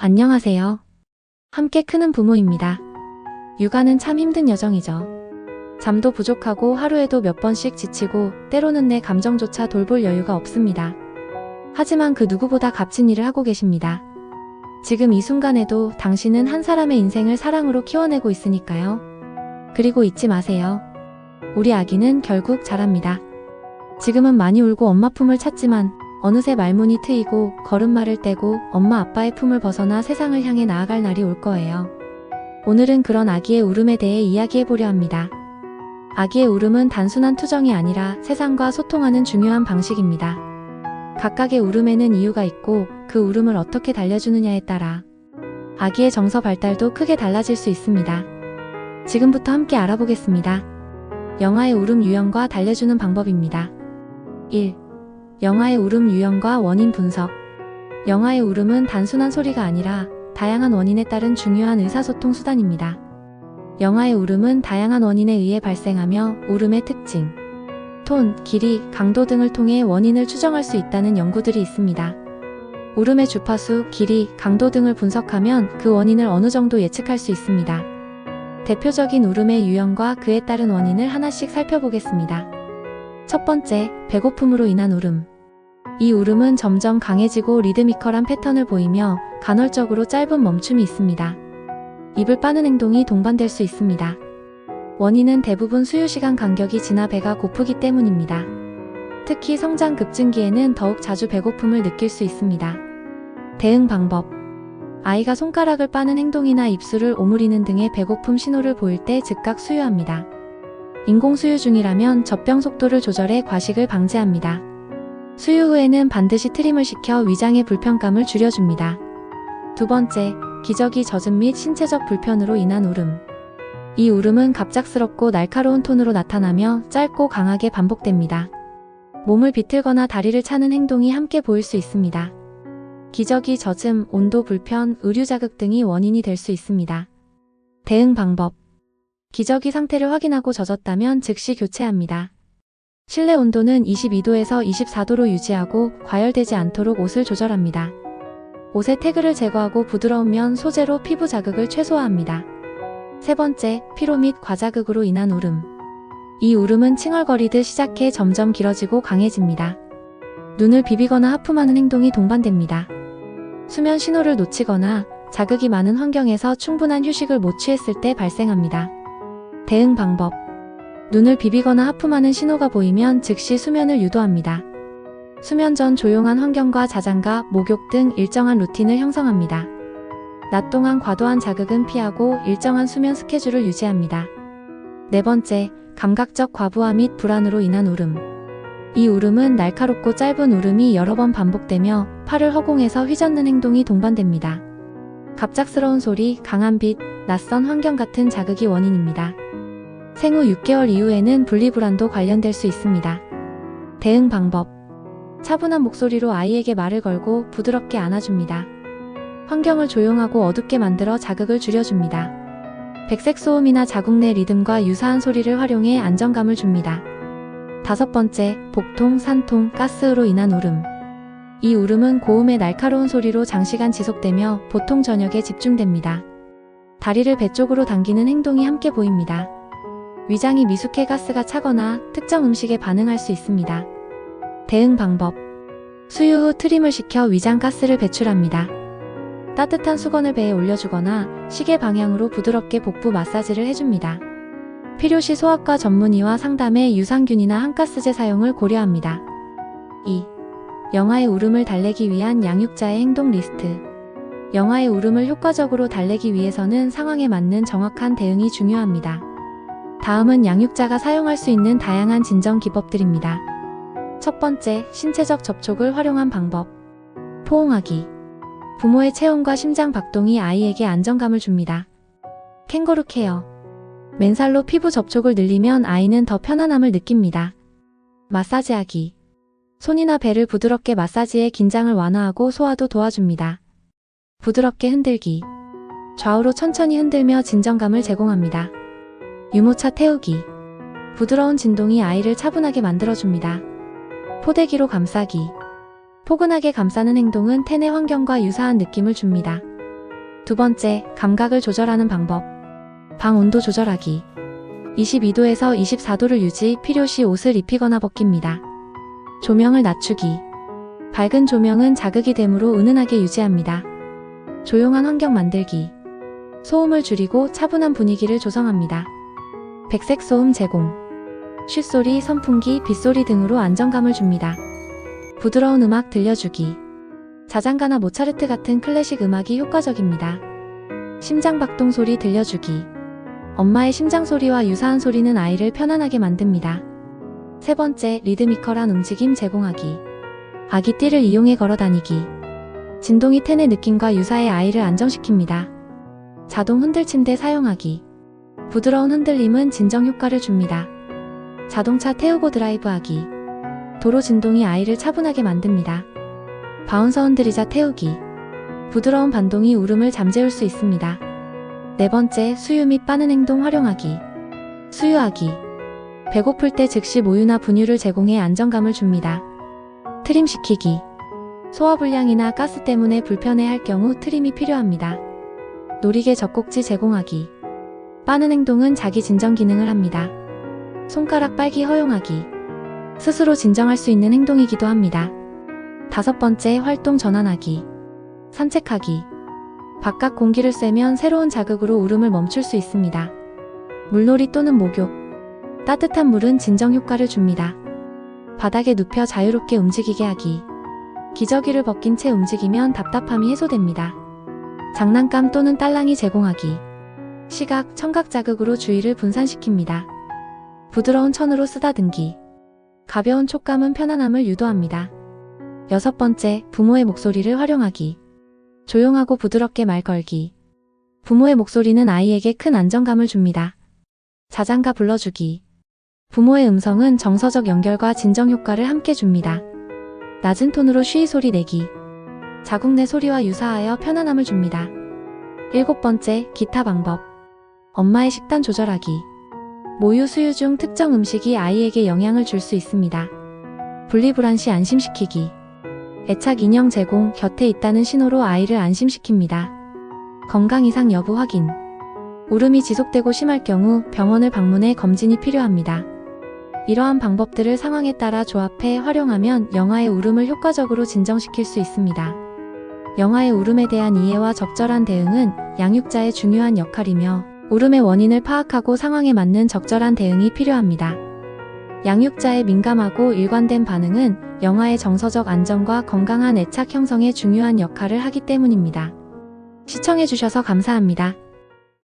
안녕하세요. 함께 크는 부모입니다. 육아는 참 힘든 여정이죠. 잠도 부족하고 하루에도 몇 번씩 지치고 때로는 내 감정조차 돌볼 여유가 없습니다. 하지만 그 누구보다 값진 일을 하고 계십니다. 지금 이 순간에도 당신은 한 사람의 인생을 사랑으로 키워내고 있으니까요. 그리고 잊지 마세요. 우리 아기는 결국 자랍니다. 지금은 많이 울고 엄마 품을 찾지만 어느새 말문이 트이고 걸음마를 떼고 엄마 아빠의 품을 벗어나 세상을 향해 나아갈 날이 올 거예요. 오늘은 그런 아기의 울음에 대해 이야기해보려 합니다. 아기의 울음은 단순한 투정이 아니라 세상과 소통하는 중요한 방식입니다. 각각의 울음에는 이유가 있고 그 울음을 어떻게 달래주느냐에 따라 아기의 정서 발달도 크게 달라질 수 있습니다. 지금부터 함께 알아보겠습니다. 영아의 울음 유형과 달래주는 방법입니다. 1. 영아의 울음 유형과 원인 분석. 영아의 울음은 단순한 소리가 아니라 다양한 원인에 따른 중요한 의사소통 수단입니다. 영아의 울음은 다양한 원인에 의해 발생하며 울음의 특징, 톤, 길이, 강도 등을 통해 원인을 추정할 수 있다는 연구들이 있습니다. 울음의 주파수, 길이, 강도 등을 분석하면 그 원인을 어느 정도 예측할 수 있습니다. 대표적인 울음의 유형과 그에 따른 원인을 하나씩 살펴보겠습니다. 첫 번째, 배고픔으로 인한 울음. 이 울음은 점점 강해지고 리드미컬한 패턴을 보이며 간헐적으로 짧은 멈춤이 있습니다. 입을 빠는 행동이 동반될 수 있습니다. 원인은 대부분 수유시간 간격이 지나 배가 고프기 때문입니다. 특히 성장 급증기에는 더욱 자주 배고픔을 느낄 수 있습니다. 대응 방법. 아이가 손가락을 빠는 행동이나 입술을 오므리는 등의 배고픔 신호를 보일 때 즉각 수유합니다. 인공수유 중이라면 젖병 속도를 조절해 과식을 방지합니다. 수유 후에는 반드시 트림을 시켜 위장의 불편감을 줄여줍니다. 두 번째, 기저귀 젖음 및 신체적 불편으로 인한 울음. 이 울음은 갑작스럽고 날카로운 톤으로 나타나며 짧고 강하게 반복됩니다. 몸을 비틀거나 다리를 차는 행동이 함께 보일 수 있습니다. 기저귀 젖음, 온도 불편, 의류 자극 등이 원인이 될 수 있습니다. 대응 방법. 기저귀 상태를 확인하고 젖었다면 즉시 교체합니다. 실내 온도는 22도에서 24도로 유지하고 과열되지 않도록 옷을 조절합니다. 옷의 태그를 제거하고 부드러운 면 소재로 피부 자극을 최소화합니다. 세 번째, 피로 및 과자극으로 인한 울음. 이 울음은 칭얼거리듯 시작해 점점 길어지고 강해집니다. 눈을 비비거나 하품하는 행동이 동반됩니다. 수면 신호를 놓치거나 자극이 많은 환경에서 충분한 휴식을 못 취했을 때 발생합니다. 대응 방법. 눈을 비비거나 하품하는 신호가 보이면 즉시 수면을 유도합니다. 수면 전 조용한 환경과 자장가, 목욕 등 일정한 루틴을 형성합니다. 낮 동안 과도한 자극은 피하고 일정한 수면 스케줄을 유지합니다. 네 번째, 감각적 과부하 및 불안으로 인한 울음. 이 울음은 날카롭고 짧은 울음이 여러 번 반복되며 팔을 허공에서 휘젓는 행동이 동반됩니다. 갑작스러운 소리, 강한 빛, 낯선 환경 같은 자극이 원인입니다. 생후 6개월 이후에는 분리불안도 관련될 수 있습니다. 대응 방법. 차분한 목소리로 아이에게 말을 걸고 부드럽게 안아줍니다. 환경을 조용하고 어둡게 만들어 자극을 줄여줍니다. 백색 소음이나 자국 내 리듬과 유사한 소리를 활용해 안정감을 줍니다. 다섯 번째, 복통, 산통, 가스로 인한 울음. 이 울음은 고음의 날카로운 소리로 장시간 지속되며 보통 저녁에 집중됩니다. 다리를 배 쪽으로 당기는 행동이 함께 보입니다. 위장이 미숙해 가스가 차거나 특정 음식에 반응할 수 있습니다. 대응 방법. 수유 후 트림을 시켜 위장 가스를 배출합니다. 따뜻한 수건을 배에 올려주거나 시계 방향으로 부드럽게 복부 마사지를 해줍니다. 필요시 소아과 전문의와 상담해 유산균이나 항가스제 사용을 고려합니다. 2. 영아의 울음을 달래기 위한 양육자의 행동 리스트. 영아의 울음을 효과적으로 달래기 위해서는 상황에 맞는 정확한 대응이 중요합니다. 다음은 양육자가 사용할 수 있는 다양한 진정 기법들입니다. 첫 번째, 신체적 접촉을 활용한 방법. 포옹하기. 부모의 체온과 심장 박동이 아이에게 안정감을 줍니다. 캥거루 케어. 맨살로 피부 접촉을 늘리면 아이는 더 편안함을 느낍니다. 마사지하기. 손이나 배를 부드럽게 마사지해 긴장을 완화하고 소화도 도와줍니다. 부드럽게 흔들기. 좌우로 천천히 흔들며 진정감을 제공합니다. 유모차 태우기. 부드러운 진동이 아이를 차분하게 만들어줍니다. 포대기로 감싸기. 포근하게 감싸는 행동은 태내 환경과 유사한 느낌을 줍니다. 두 번째, 감각을 조절하는 방법. 방 온도 조절하기. 22도에서 24도를 유지, 필요시 옷을 입히거나 벗깁니다. 조명을 낮추기. 밝은 조명은 자극이 되므로 은은하게 유지합니다. 조용한 환경 만들기. 소음을 줄이고 차분한 분위기를 조성합니다. 백색 소음 제공. 쉿소리, 선풍기, 빗소리 등으로 안정감을 줍니다. 부드러운 음악 들려주기. 자장가나 모차르트 같은 클래식 음악이 효과적입니다. 심장박동 소리 들려주기. 엄마의 심장 소리와 유사한 소리는 아이를 편안하게 만듭니다. 세 번째, 리드미컬한 움직임 제공하기. 아기 띠를 이용해 걸어다니기. 진동이 텐의 느낌과 유사해 아이를 안정시킵니다. 자동 흔들침대 사용하기. 부드러운 흔들림은 진정 효과를 줍니다. 자동차 태우고 드라이브하기. 도로 진동이 아이를 차분하게 만듭니다. 바운서 흔들리자 태우기. 부드러운 반동이 울음을 잠재울 수 있습니다. 네 번째, 수유 및 빠는 행동 활용하기. 수유하기. 배고플 때 즉시 모유나 분유를 제공해 안정감을 줍니다. 트림시키기. 소화불량이나 가스 때문에 불편해할 경우 트림이 필요합니다. 놀이개 젖꼭지 제공하기. 빠는 행동은 자기 진정 기능을 합니다. 손가락 빨기 허용하기. 스스로 진정할 수 있는 행동이기도 합니다. 다섯 번째, 활동 전환하기. 산책하기. 바깥 공기를 쐬면 새로운 자극으로 울음을 멈출 수 있습니다. 물놀이 또는 목욕. 따뜻한 물은 진정 효과를 줍니다. 바닥에 눕혀 자유롭게 움직이게 하기. 기저귀를 벗긴 채 움직이면 답답함이 해소됩니다. 장난감 또는 딸랑이 제공하기. 시각, 청각 자극으로 주의를 분산시킵니다. 부드러운 천으로 쓰다듬기. 가벼운 촉감은 편안함을 유도합니다. 여섯 번째, 부모의 목소리를 활용하기. 조용하고 부드럽게 말 걸기. 부모의 목소리는 아이에게 큰 안정감을 줍니다. 자장가 불러주기. 부모의 음성은 정서적 연결과 진정 효과를 함께 줍니다. 낮은 톤으로 쉬이 소리 내기. 자국내 소리와 유사하여 편안함을 줍니다. 일곱 번째, 기타 방법. 엄마의 식단 조절하기. 모유 수유 중 특정 음식이 아이에게 영향을 줄 수 있습니다. 분리불안 시 안심시키기. 애착 인형 제공, 곁에 있다는 신호로 아이를 안심시킵니다. 건강 이상 여부 확인. 울음이 지속되고 심할 경우 병원을 방문해 검진이 필요합니다. 이러한 방법들을 상황에 따라 조합해 활용하면 영아의 울음을 효과적으로 진정시킬 수 있습니다. 영아의 울음에 대한 이해와 적절한 대응은 양육자의 중요한 역할이며 울음의 원인을 파악하고 상황에 맞는 적절한 대응이 필요합니다. 양육자의 민감하고 일관된 반응은 영아의 정서적 안정과 건강한 애착 형성에 중요한 역할을 하기 때문입니다. 시청해주셔서 감사합니다.